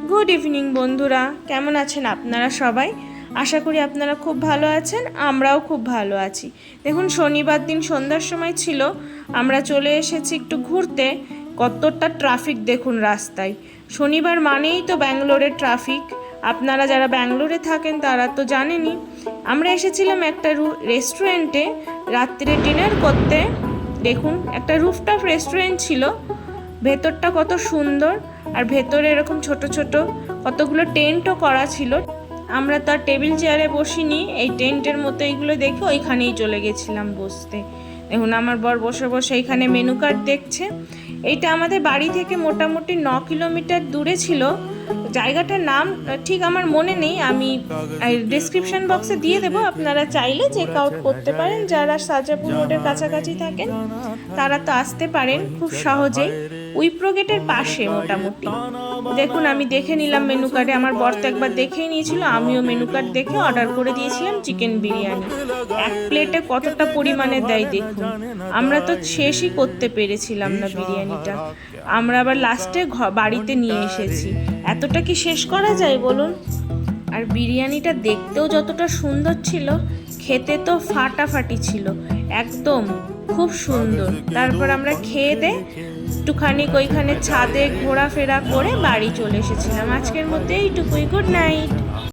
Good evening বন্ধুরা, কেমন আছেন আপনারা সবাই? আশা করি আপনারা খুব ভালো আছেন, আমরাও খুব ভালো আছি। দেখুন, শনিবার দিন সন্ধ্যার সময় ছিল, আমরা চলে এসেছি একটু ঘুরতে। কতটা ট্রাফিক দেখুন রাস্তায়। শনিবার মানেই তো ব্যাঙ্গালোরের ট্রাফিক। আপনারা যারা ব্যাঙ্গালোরে থাকেন তারা তো জানেনই। আমরা এসেছিলাম একটা রেস্টুরেন্টে রাত্রে ডিনার করতে। দেখুন, একটা রুফটপ রেস্টুরেন্ট ছিল, ভেতরটা কত সুন্দর। আর ভেতরে এরকম ছোট ছোট কতগুলো টেন্টও করা ছিল। আমরা তো আর টেবিল চেয়ারে বসিনি, এই টেন্টের মতো এইগুলো দেখে ওইখানেই চলে গেছিলাম বসতে। দেখুন, আমার বর বসে বসে এখানে মেনু কার্ড দেখছে। এইটা আমাদের বাড়ি থেকে মোটামুটি 9 কিলোমিটার দূরে ছিল। জায়গাটার নাম ঠিক আমার মনে নেই, আমি ডেসক্রিপশন বক্সে দিয়ে দেবো, আপনারা চাইলে চেক আউট করতে পারেন। যারা সাজাপুর রোডের কাছাকাছি থাকেন তারা তো আসতে পারেন খুব সহজেই। উইপ্রো গেটের পাশে মোটামুটি। দেখুন, আমি দেখে নিলাম মেনু কার্ডে, আমার বর তো একবার দেখেই নিয়েছিল, আমিও মেনু কার্ড দেখে অর্ডার করে দিয়েছিলাম চিকেন বিরিয়ানি। এক প্লেটে কতটা পরিমাণে দেয় দেখুন, আমরা তো শেষই করতে পেরেছিলাম না বিরিয়ানিটা। আমরা আবার লাস্টে বাড়িতে নিয়ে এসেছি। এতটা কি শেষ করা যায় বলুন? আর বিরিয়ানিটা দেখতেও যতটা সুন্দর ছিল, খেতে তো ফাটাফাটি ছিল একদম, খুব সুন্দর। তারপর আমরা খেয়ে একটুখানি ওইখানে ছাদে ঘোরাফেরা করে বাড়ি চলে এসেছিলাম। আজকের মধ্যে এইটুকুই। Good night.